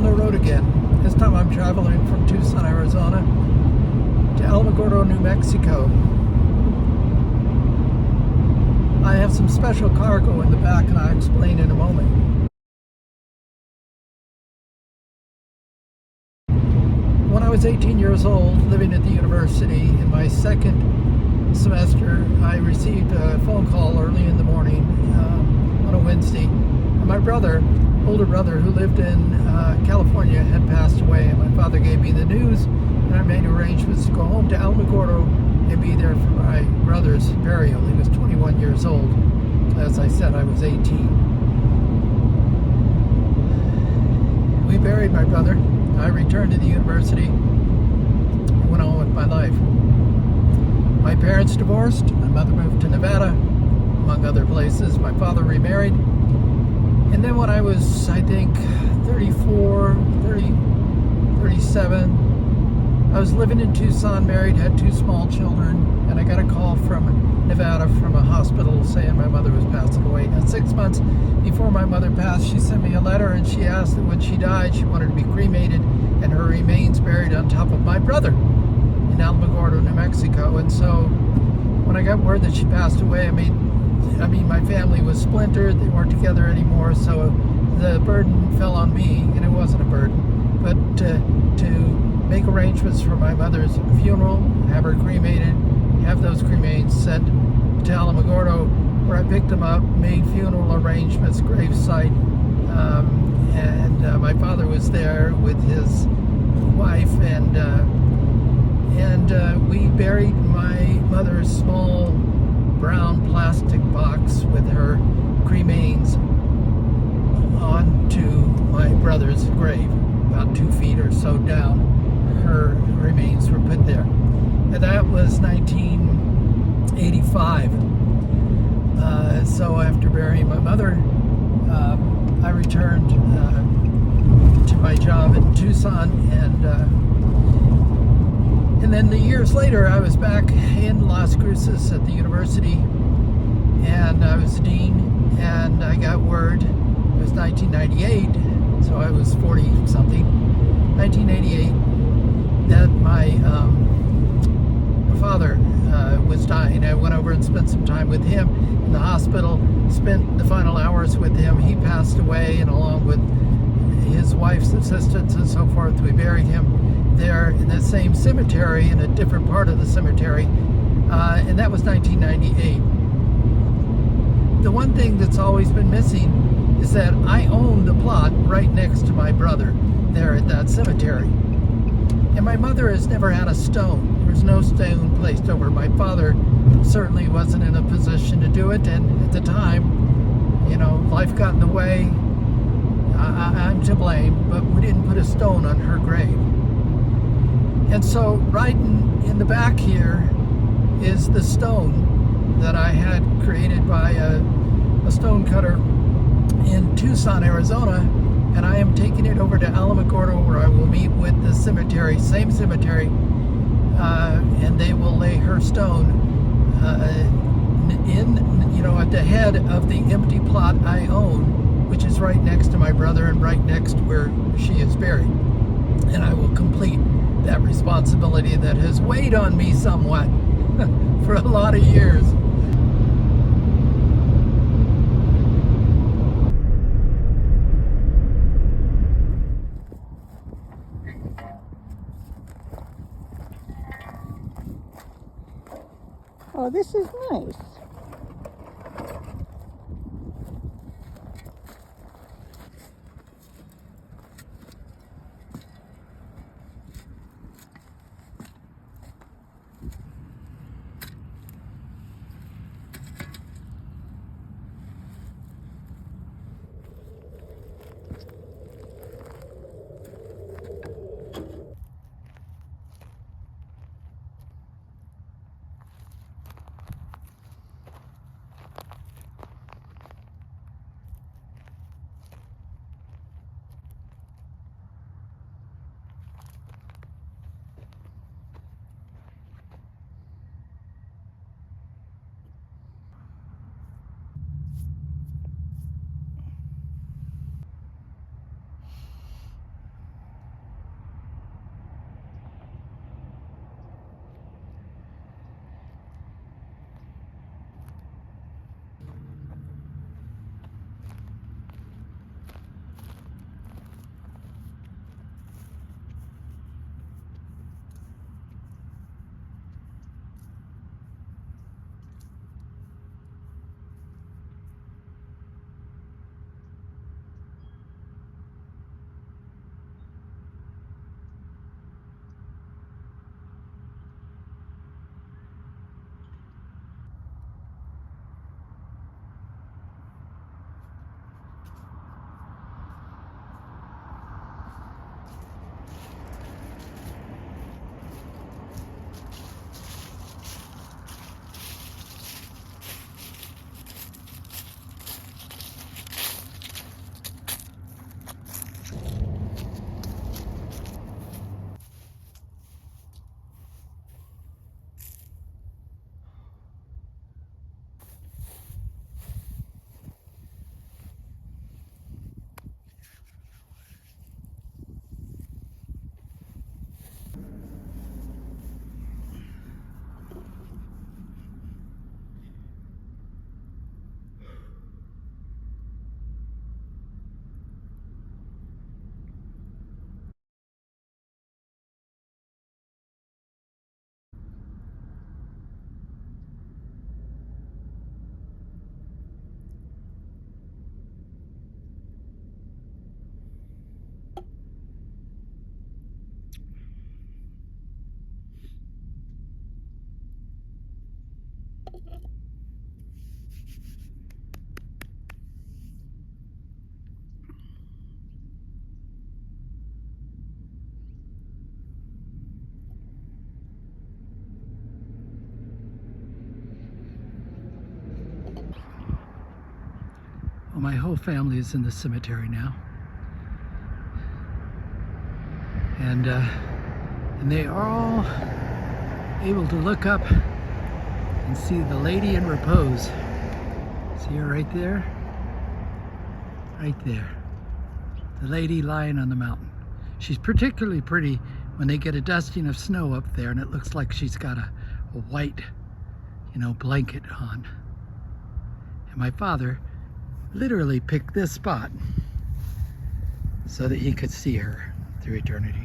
the road again. This time I'm traveling from Tucson, Arizona to Alamogordo, New Mexico. I have some special cargo in the back, and I'll explain in a moment. When I was 18 years old, living at the university, in my second semester, I received a phone call early in the morning on a Wednesday. And my older brother, who lived in California, had passed away, and my father gave me the news, and I made arrangements to go home to Alamogordo and be there for my brother's burial. He was 21 years old. As I said, I was 18. We buried my brother. I returned to the university and went on with my life. My parents divorced. My mother moved to Nevada, among other places. My father remarried. And then when I was, I think, 37, I was living in Tucson, married, had 2 small children, and I got a call from Nevada from a hospital saying my mother was passing away. Now, 6 months before my mother passed, she sent me a letter, and she asked that when she died, she wanted to be cremated and her remains buried on top of my brother in Alamogordo, New Mexico. And so when I got word that she passed away, my family was splintered. They weren't together anymore, so the burden fell on me, and it wasn't a burden, but to make arrangements for my mother's funeral, have her cremated, have those cremains sent to Alamogordo, where I picked them up, made funeral arrangements, gravesite, and my father was there with his wife, and we buried my mother's small brown plastic box with her cremains onto my brother's grave, about 2 feet or so down. Her remains were put there. And that was 1985. So after burying my mother, I returned to my job in Tucson, and then the years later, I was back in Las Cruces at the university, and I was dean, and I got word, it was 1998, so I was 40-something, 1988, that my father was dying. I went over and spent some time with him in the hospital, spent the final hours with him. He passed away, and along with his wife's assistants and so forth, we buried him there in the same cemetery, in a different part of the cemetery, and that was 1998. The one thing that's always been missing is that I own the plot right next to my brother there at that cemetery. And my mother has never had a stone. There's no stone placed over. My father certainly wasn't in a position to do it, and at the time, life got in the way. I'm to blame, but we didn't put a stone on her grave. And so right in the back here is the stone that I had created by a stone cutter in Tucson, Arizona, and I am taking it over to Alamogordo, where I will meet with the cemetery, same cemetery, and they will lay her stone at the head of the empty plot I own, which is right next to my brother and right next where she is buried. And I will complete that responsibility that has weighed on me somewhat for a lot of years. Oh, this is nice. Well, my whole family is in the cemetery now. And they are all able to look up and see the lady in repose. See her right there? Right there. The lady lying on the mountain. She's particularly pretty when they get a dusting of snow up there and it looks like she's got a white, blanket on. And my father literally picked this spot so that he could see her through eternity.